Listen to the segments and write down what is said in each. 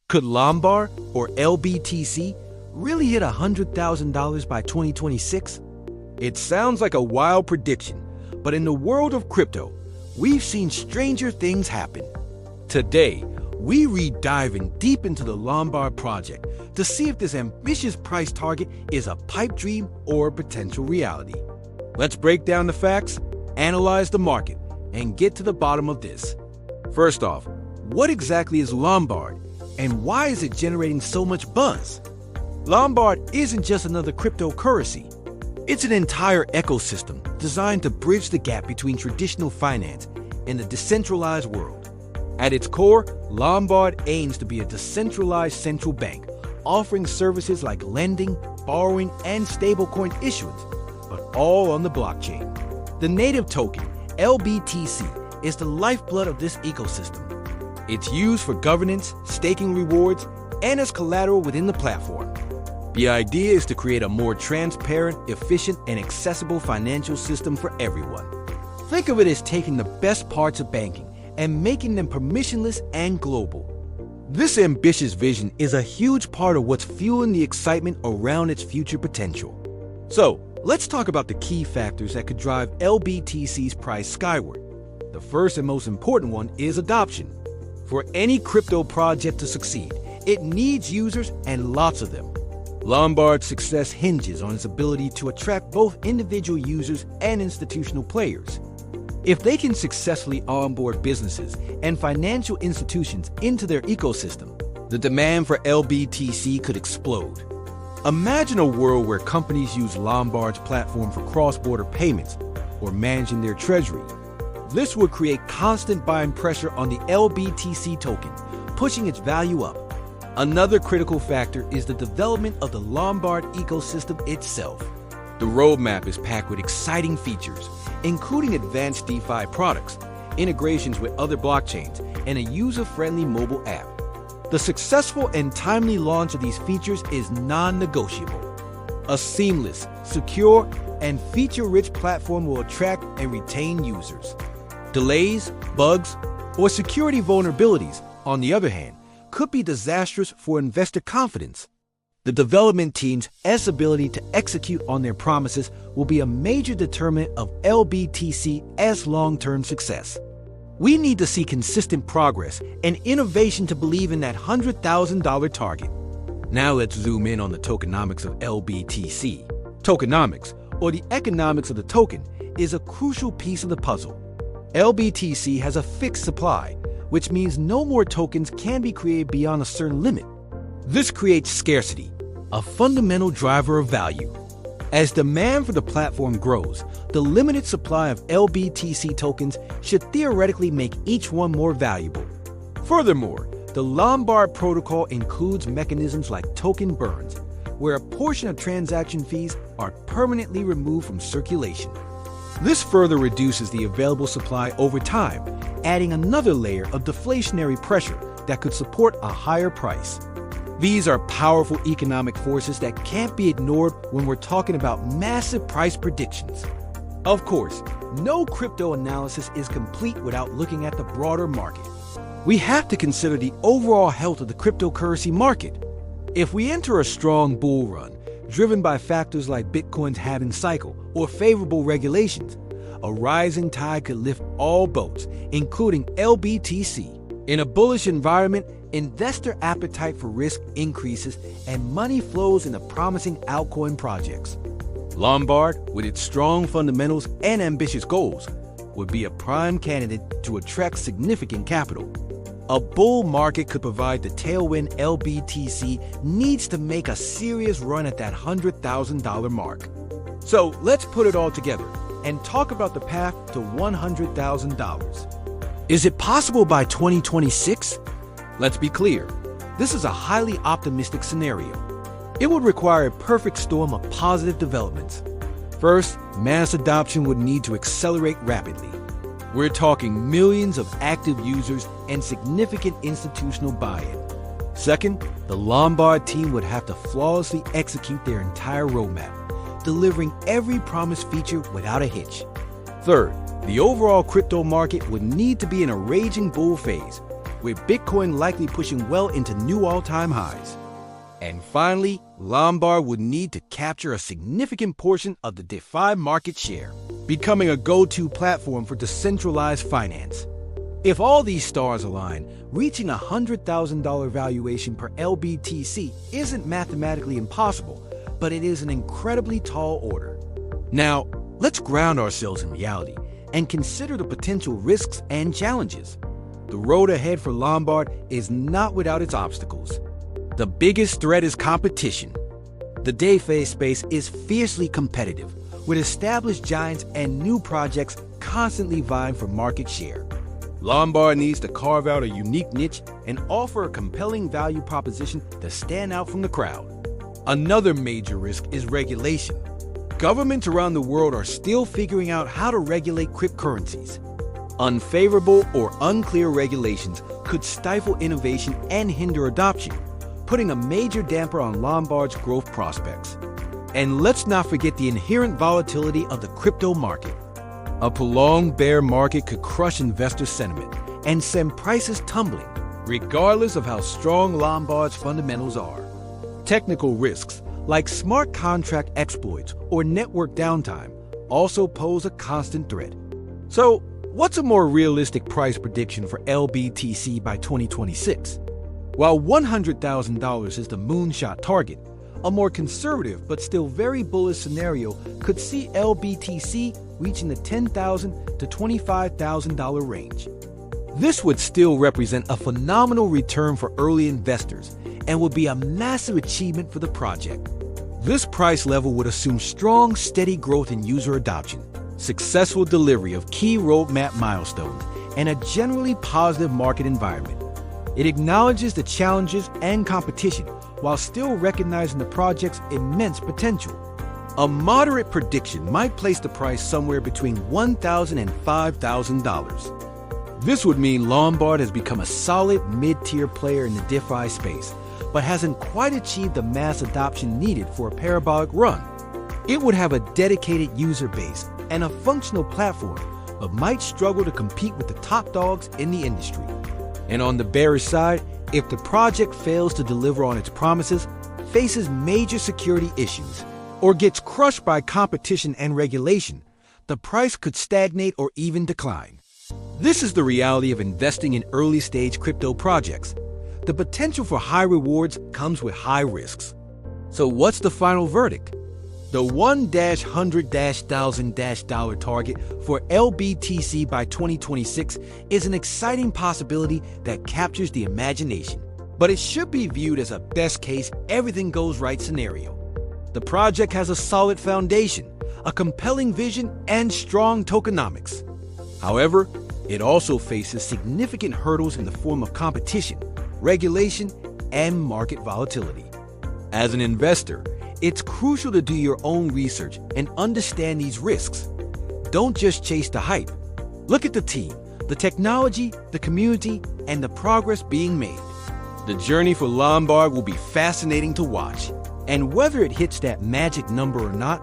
Could Lombard, or LBTC, really hit $100,000 by 2026? It sounds like a wild prediction, but in the world of crypto, we've seen stranger things happen. Today, we diving deep into the Lombard project to see if this ambitious price target is a pipe dream or a potential reality. Let's break down the facts, analyze the market, and get to the bottom of this. First off, what exactly is Lombard, and why is it generating so much buzz? Lombard isn't just another cryptocurrency. It's an entire ecosystem designed to bridge the gap between traditional finance and the decentralized world. At its core, Lombard aims to be a decentralized central bank, offering services like lending, borrowing, and stablecoin issuance, but all on the blockchain. The native token, LBTC, is the lifeblood of this ecosystem. It's used for governance, staking rewards, and as collateral within the platform. The idea is to create a more transparent, efficient, and accessible financial system for everyone. Think of it as taking the best parts of banking and making them permissionless and global. This ambitious vision is a huge part of what's fueling the excitement around its future potential. So, let's talk about the key factors that could drive LBTC's price skyward. The first and most important one is adoption. For any crypto project to succeed, it needs users and lots of them. Lombard's success hinges on its ability to attract both individual users and institutional players. If they can successfully onboard businesses and financial institutions into their ecosystem, the demand for LBTC could explode. Imagine a world where companies use Lombard's platform for cross-border payments or managing their treasury. This would create constant buying pressure on the LBTC token, pushing its value up. Another critical factor is the development of the Lombard ecosystem itself. The roadmap is packed with exciting features, including advanced DeFi products, integrations with other blockchains, and a user-friendly mobile app. The successful and timely launch of these features is non-negotiable. A seamless, secure, and feature-rich platform will attract and retain users. Delays, bugs, or security vulnerabilities, on the other hand, could be disastrous for investor confidence. The development team's ability to execute on their promises will be a major determinant of LBTC's long-term success. We need to see consistent progress and innovation to believe in that $100,000 target. Now let's zoom in on the tokenomics of LBTC. Tokenomics, or the economics of the token, is a crucial piece of the puzzle. LBTC has a fixed supply, which means no more tokens can be created beyond a certain limit. This creates scarcity, a fundamental driver of value. As demand for the platform grows, the limited supply of LBTC tokens should theoretically make each one more valuable. Furthermore, the Lombard protocol includes mechanisms like token burns, where a portion of transaction fees are permanently removed from circulation. This further reduces the available supply over time, adding another layer of deflationary pressure that could support a higher price. These are powerful economic forces that can't be ignored when we're talking about massive price predictions. Of course, no crypto analysis is complete without looking at the broader market. We have to consider the overall health of the cryptocurrency market. If we enter a strong bull run, driven by factors like Bitcoin's halving cycle or favorable regulations, a rising tide could lift all boats, including LBTC. In a bullish environment, investor appetite for risk increases and money flows into promising altcoin projects. Lombard, with its strong fundamentals and ambitious goals, would be a prime candidate to attract significant capital. A bull market could provide the tailwind LBTC needs to make a serious run at that $100,000 mark. So let's put it all together and talk about the path to $100,000. Is it possible by 2026? Let's be clear, this is a highly optimistic scenario. It would require a perfect storm of positive developments. First, mass adoption would need to accelerate rapidly. We're talking millions of active users and significant institutional buy-in. Second, the Lombard team would have to flawlessly execute their entire roadmap, delivering every promised feature without a hitch. Third, the overall crypto market would need to be in a raging bull phase, with Bitcoin likely pushing well into new all-time highs. And finally, Lombard would need to capture a significant portion of the DeFi market share, becoming a go-to platform for decentralized finance. If all these stars align, reaching a $100,000 valuation per LBTC isn't mathematically impossible, but it is an incredibly tall order. Now, let's ground ourselves in reality and consider the potential risks and challenges. The road ahead for Lombard is not without its obstacles. The biggest threat is competition. The DeFi space is fiercely competitive, with established giants and new projects constantly vying for market share. Lombard needs to carve out a unique niche and offer a compelling value proposition to stand out from the crowd. Another major risk is regulation. Governments around the world are still figuring out how to regulate cryptocurrencies. Unfavorable or unclear regulations could stifle innovation and hinder adoption, putting a major damper on Lombard's growth prospects. And let's not forget the inherent volatility of the crypto market. A prolonged bear market could crush investor sentiment and send prices tumbling, regardless of how strong Lombard's fundamentals are. Technical risks, like smart contract exploits or network downtime, also pose a constant threat. So, what's a more realistic price prediction for LBTC by 2026? While $100,000 is the moonshot target, a more conservative but still very bullish scenario could see LBTC reaching the $10,000 to $25,000 range. This would still represent a phenomenal return for early investors and would be a massive achievement for the project. This price level would assume strong, steady growth in user adoption, successful delivery of key roadmap milestones, and a generally positive market environment. It acknowledges the challenges and competition while still recognizing the project's immense potential. A moderate prediction might place the price somewhere between $1,000 and $5,000. This would mean Lombard has become a solid mid-tier player in the DeFi space, but hasn't quite achieved the mass adoption needed for a parabolic run. It would have a dedicated user base and a functional platform, but might struggle to compete with the top dogs in the industry. And on the bearish side, if the project fails to deliver on its promises, faces major security issues, or gets crushed by competition and regulation, the price could stagnate or even decline. This is the reality of investing in early-stage crypto projects. The potential for high rewards comes with high risks. So what's the final verdict? The $100,000 target for LBTC by 2026 is an exciting possibility that captures the imagination, but it should be viewed as a best-case, everything-goes-right scenario. The project has a solid foundation, a compelling vision, and strong tokenomics. However, it also faces significant hurdles in the form of competition, regulation, and market volatility. As an investor, it's crucial to do your own research and understand these risks. Don't just chase the hype. Look at the team, the technology, the community, and the progress being made. The journey for Lombard will be fascinating to watch, and whether it hits that magic number or not,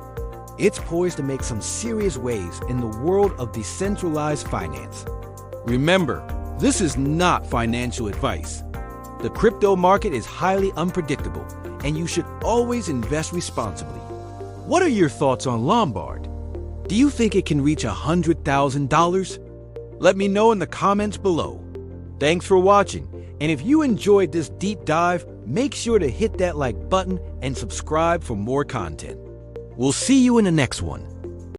it's poised to make some serious waves in the world of decentralized finance. Remember, this is not financial advice. The crypto market is highly unpredictable, and you should always invest responsibly. What are your thoughts on Lombard? Do you think it can reach $100,000? Let me know in the comments below. Thanks for watching, and if you enjoyed this deep dive, make sure to hit that like button and subscribe for more content. We'll see you in the next one.